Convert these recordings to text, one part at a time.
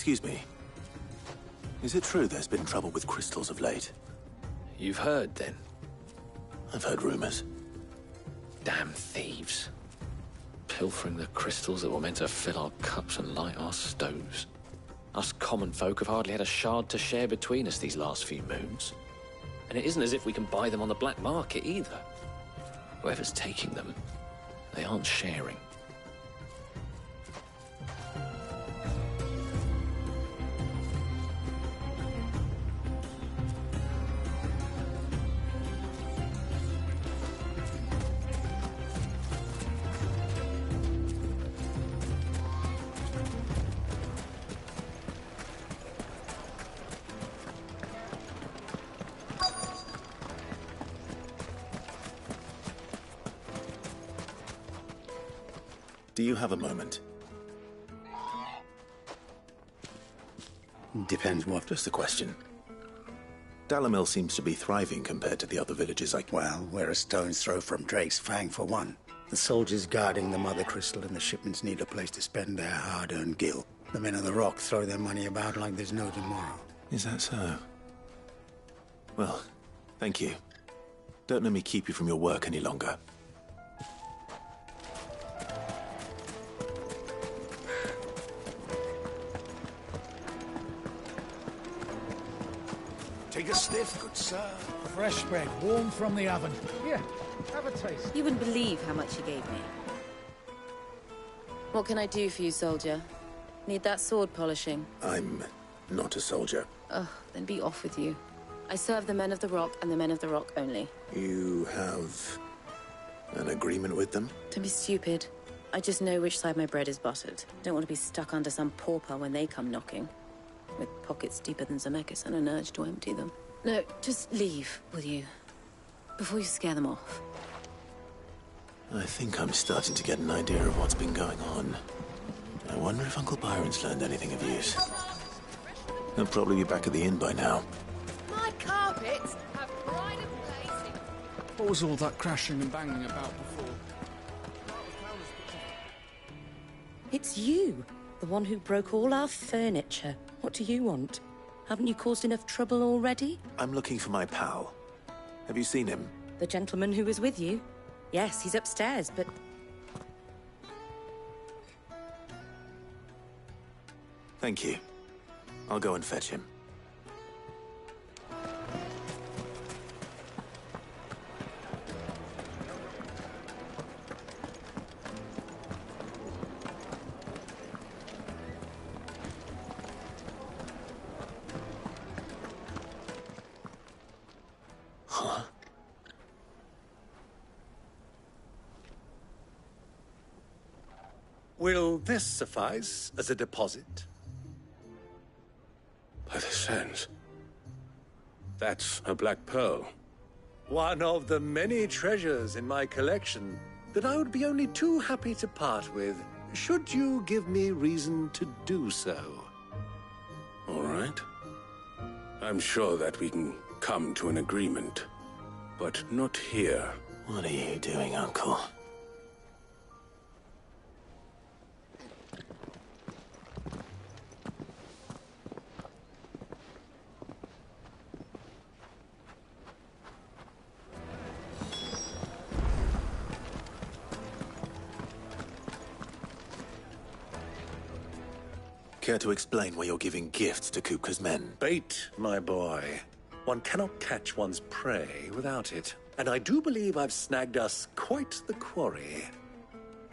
Excuse me. Is it true there's been trouble with crystals of late? You've heard, then? I've heard rumors. Damn thieves. Pilfering the crystals that were meant to fill our cups and light our stoves. Us common folk have hardly had a shard to share between us these last few moons. And it isn't as if we can buy them on the black market either. Whoever's taking them, they aren't sharing. Do you have a moment? Depends what. Just a question. Dalamil seems to be thriving compared to the other villages Well, we're a stone's throw from Drake's Fang, for one. The soldiers guarding the Mother Crystal and the shipments need a place to spend their hard-earned gil. The men of the Rock throw their money about like there's no tomorrow. Is that so? Well, thank you. Don't let me keep you from your work any longer. Take a sniff, good sir. Fresh bread, warm from the oven. Here, have a taste. You wouldn't believe how much he gave me. What can I do for you, soldier? Need that sword polishing? I'm not a soldier. Ugh, then be off with you. I serve the men of the Rock and the men of the Rock only. You have an agreement with them? Don't be stupid. I just know which side my bread is buttered. Don't want to be stuck under some pauper when they come knocking. With pockets deeper than Zemeckis and an urge to empty them. No, just leave, will you? Before you scare them off. I think I'm starting to get an idea of what's been going on. I wonder if Uncle Byron's learned anything of use. He'll probably be back at the inn by now. My carpets have pride of place. What was all that crashing and banging about before? It's you, the one who broke all our furniture. What do you want? Haven't you caused enough trouble already? I'm looking for my pal. Have you seen him? The gentleman who was with you? Yes, he's upstairs, but... Thank you. I'll go and fetch him. Will this suffice as a deposit? By the sands. That's a black pearl. One of the many treasures in my collection that I would be only too happy to part with, should you give me reason to do so. All right. I'm sure that we can come to an agreement, but not here. What are you doing, Uncle? Care to explain why you're giving gifts to Kupka's men? Bait, my boy. One cannot catch one's prey without it. And I do believe I've snagged us quite the quarry.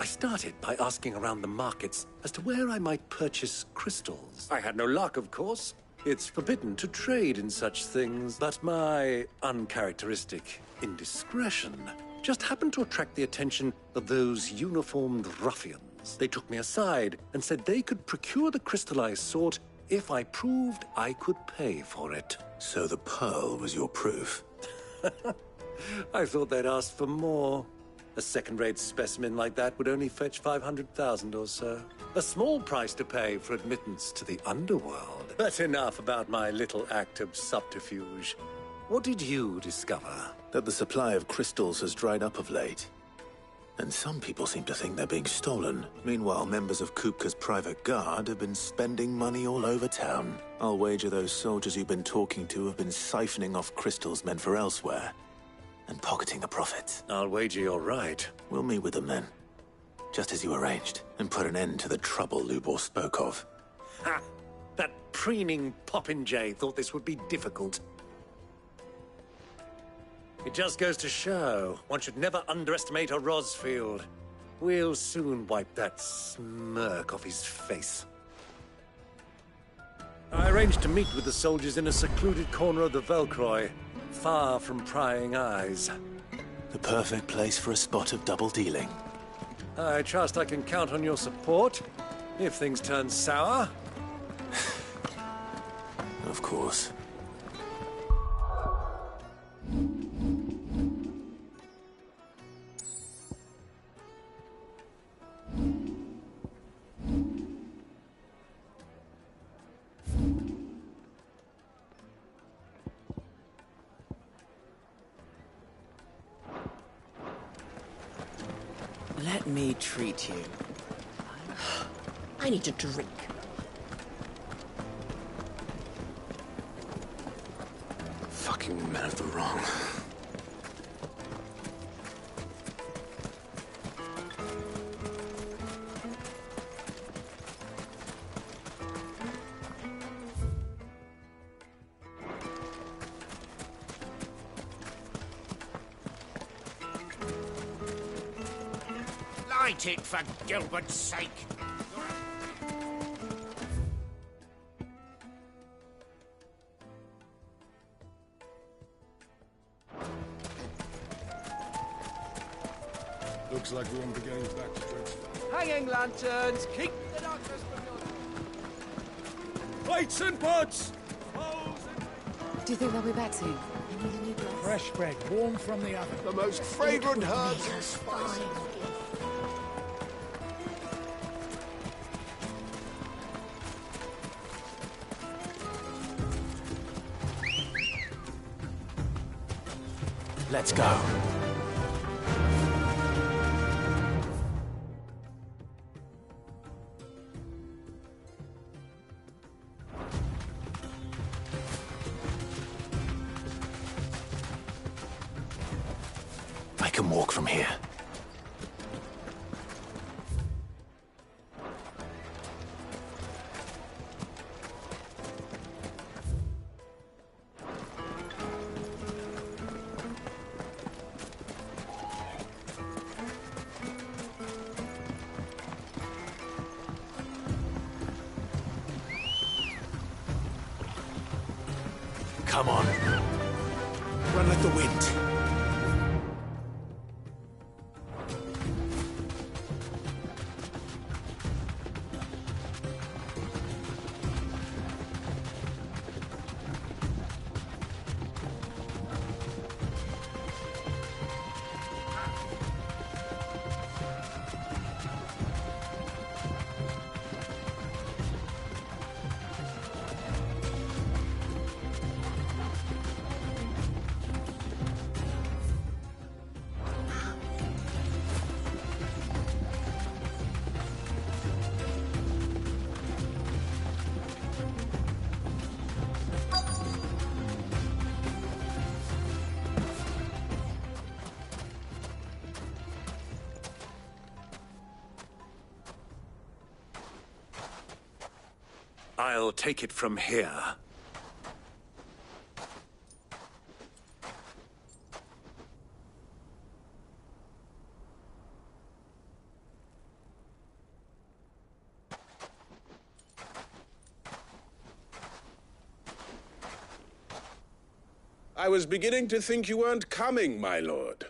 I started by asking around the markets as to where I might purchase crystals. I had no luck, of course. It's forbidden to trade in such things, but my uncharacteristic indiscretion just happened to attract the attention of those uniformed ruffians. They took me aside and said they could procure the crystal I sought if I proved I could pay for it. So the pearl was your proof? I thought they'd asked for more. A second-rate specimen like that would only fetch 500,000 or so. A small price to pay for admittance to the underworld. But enough about my little act of subterfuge. What did you discover? That the supply of crystals has dried up of late. And some people seem to think they're being stolen. Meanwhile, members of Kupka's private guard have been spending money all over town. I'll wager those soldiers you've been talking to have been siphoning off crystals meant for elsewhere and pocketing the profits. I'll wager you're right. We'll meet with them then, just as you arranged, and put an end to the trouble Lubor spoke of. Ha! That preening popinjay thought this would be difficult. It just goes to show, one should never underestimate a Rosfield. We'll soon wipe that smirk off his face. I arranged to meet with the soldiers in a secluded corner of the Velcroy, far from prying eyes. The perfect place for a spot of double dealing. I trust I can count on your support, if things turn sour. Of course. Let me treat you. I need a drink. Fucking men of the wrong. Light it, for Gilbert's sake! Looks like we won't be going back to Drake's Farm. Hanging lanterns, keep the darkness from your... Plates and pots! Do you think they'll be back soon? I need a new glass. Fresh bread, warm from the oven. The most fragrant herbs Make and us spices. fine. Let's go. I can walk from here. Come on. Run like the wind. I'll take it from here. I was beginning to think you weren't coming, my lord.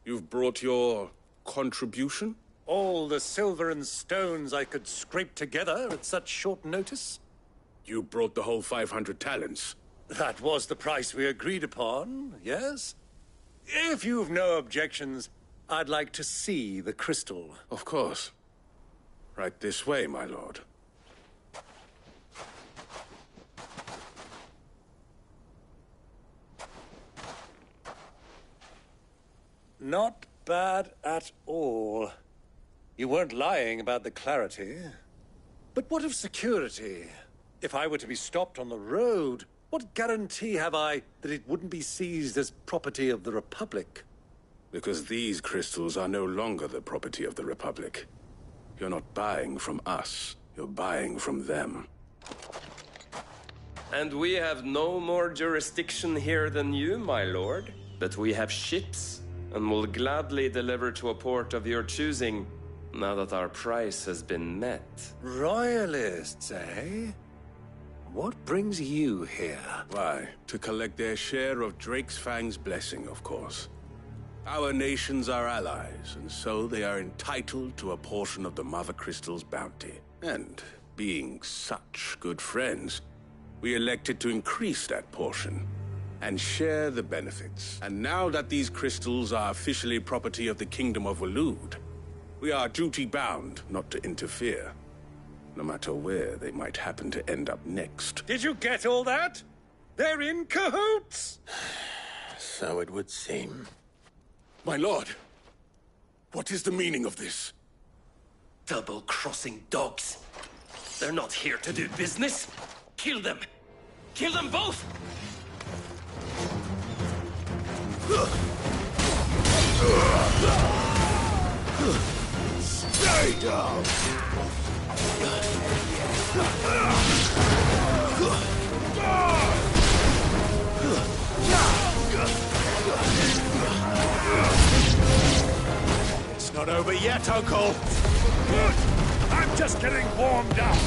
You've brought your contribution? All the silver and stones I could scrape together at such short notice? You brought the whole 500 talents. That was the price we agreed upon, yes? If you've no objections, I'd like to see the crystal. Of course. Right this way, my lord. Not bad at all. You weren't lying about the clarity. But what of security? If I were to be stopped on the road, what guarantee have I that it wouldn't be seized as property of the Republic? Because these crystals are no longer the property of the Republic. You're not buying from us, you're buying from them. And we have no more jurisdiction here than you, my lord. But we have ships, and will gladly deliver to a port of your choosing, now that our price has been met. Royalists, eh? What brings you here? Why, to collect their share of Drake's Fang's blessing, of course. Our nations are allies, and so they are entitled to a portion of the Mother Crystal's bounty. And, being such good friends, we elected to increase that portion and share the benefits. And now that these crystals are officially property of the Kingdom of Waloed, we are duty-bound not to interfere, no matter where they might happen to end up next. Did you get all that? They're in cahoots! So it would seem. My lord, what is the meaning of this? Double-crossing dogs. They're not here to do business. Kill them! Kill them both! Stay down! It's not over yet, Uncle! Good! I'm just getting warmed up!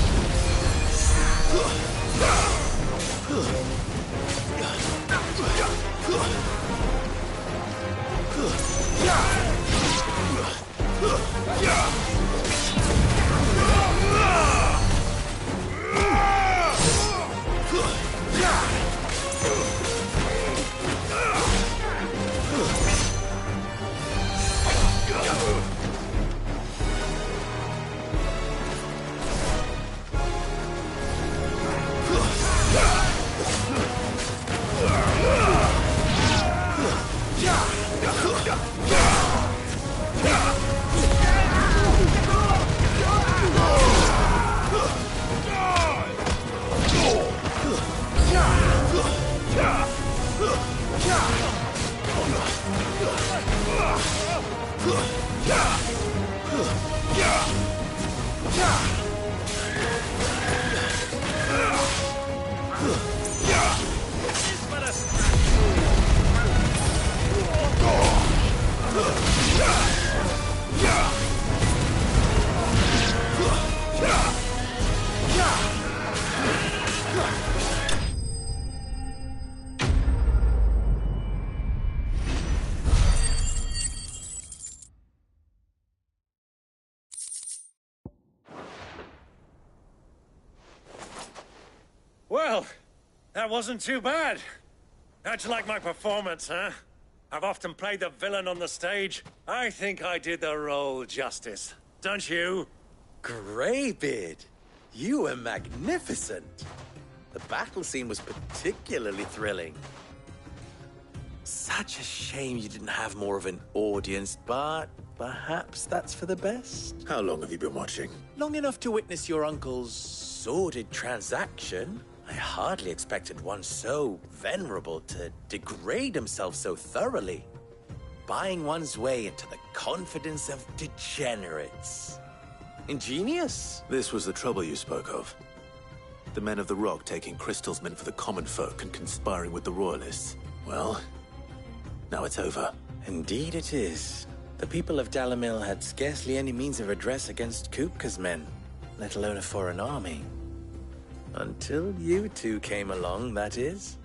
Well, that wasn't too bad. How'd you like my performance, huh? I've often played the villain on the stage. I think I did the role justice. Don't you? Greybeard, you were magnificent. The battle scene was particularly thrilling. Such a shame you didn't have more of an audience, but perhaps that's for the best. How long have you been watching? Long enough to witness your uncle's sordid transaction. I hardly expected one so venerable to degrade himself so thoroughly. Buying one's way into the confidence of degenerates. Ingenious. This was the trouble you spoke of. The men of the Rock taking crystals meant for the common folk and conspiring with the Royalists. Well, now it's over. Indeed it is. The people of Dalamil had scarcely any means of redress against Kupka's men, let alone a foreign army. Until you two came along, that is.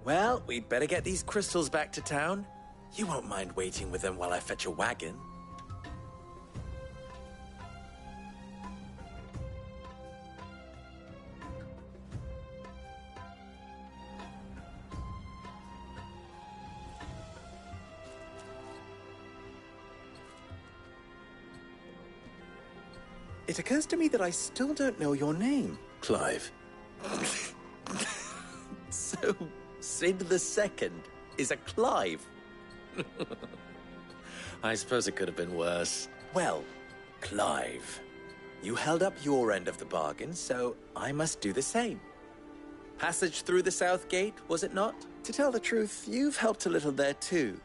Well, we'd better get these crystals back to town. You won't mind waiting with them while I fetch a wagon. it occurs to me that I still don't know your name. Clive. So, Sid the Second is a Clive? I suppose it could have been worse. Well, Clive, you held up your end of the bargain, so I must do the same. Passage through the South Gate, was it not? To tell the truth, you've helped a little there too.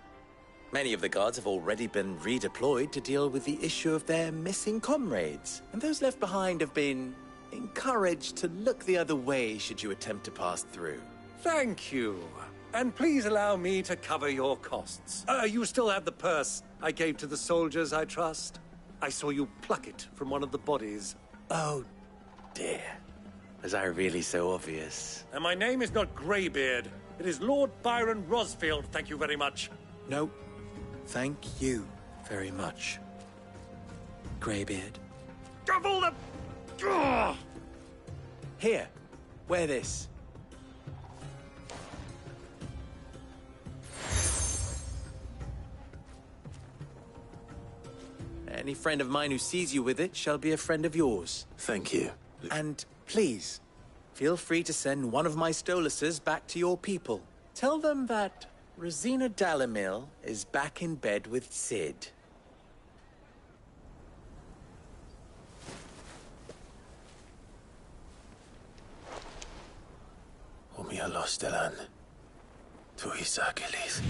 Many of the guards have already been redeployed to deal with the issue of their missing comrades, and those left behind have been encouraged to look the other way should you attempt to pass through. Thank you. And please allow me to cover your costs. You still have the purse I gave to the soldiers, I trust? I saw you pluck it from one of the bodies. Oh, dear. Was I really so obvious? And my name is not Greybeard. It is Lord Byron Rosfield, thank you very much. No, thank you very much, Greybeard. Of all the... Ugh! Here, wear this. Any friend of mine who sees you with it shall be a friend of yours. Thank you. And please, feel free to send one of my Stoluses back to your people. Tell them that Rosina Dalamil is back in bed with Sid. Umia Lostelan. Tu Isakelis.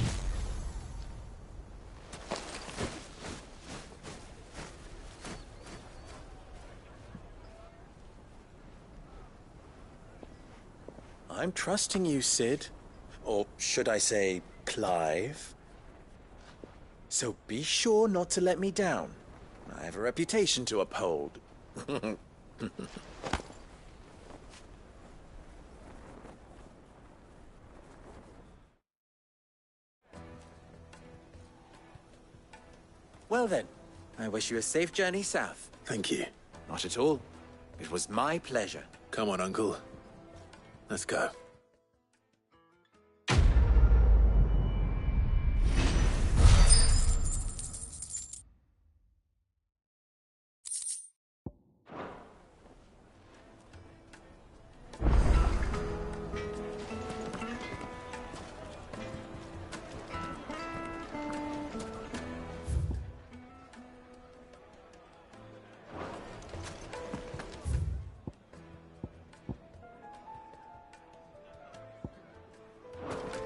I'm trusting you, Sid. Or should I say, Clive? So be sure not to let me down. I have a reputation to uphold. Well then, I wish you a safe journey south. Thank you. Not at all. It was my pleasure. Come on, Uncle. Let's go.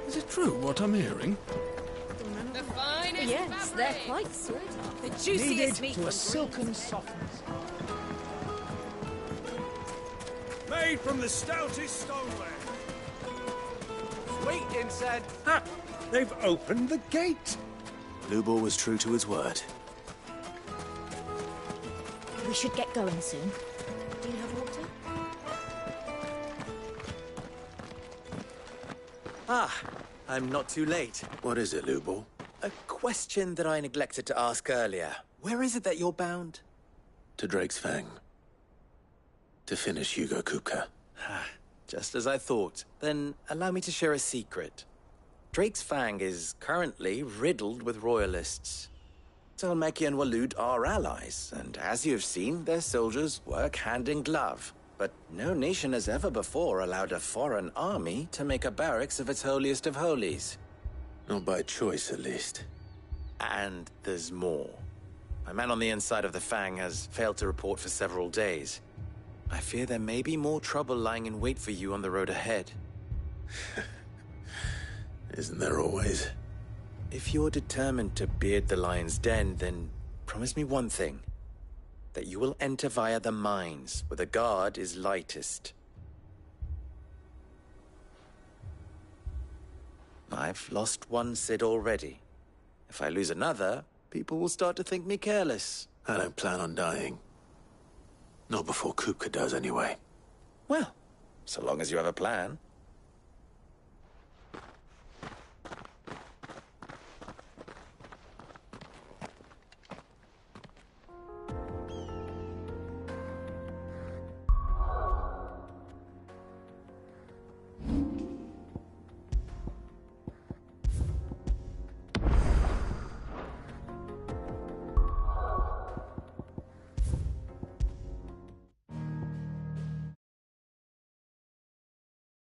Is it true what I'm hearing? The finest Yes, they're quite sought after. The juiciest Kneaded meat to a from silken softness. Made from the stoutest stoneware. Sweet incense. Ha! They've opened the gate! Lubor was true to his word. We should get going soon. Do you have water? Ah, I'm not too late. What is it, Lubor? A question that I neglected to ask earlier. Where is it that you're bound? To Drake's Fang. To finish Hugo Kupka. Just as I thought. Then allow me to share a secret. Drake's Fang is currently riddled with royalists. Talmeki and Walud are allies, and as you've seen, their soldiers work hand in glove. But no nation has ever before allowed a foreign army to make a barracks of its holiest of holies. Not by choice, at least. And there's more. My man on the inside of the Fang has failed to report for several days. I fear there may be more trouble lying in wait for you on the road ahead. Isn't there always? If you're determined to beard the lion's den, then promise me one thing. That you will enter via the mines, where the guard is lightest. I've lost one Sid already. If I lose another, people will start to think me careless. I don't plan on dying. Not before Kupka does, anyway. Well, so long as you have a plan.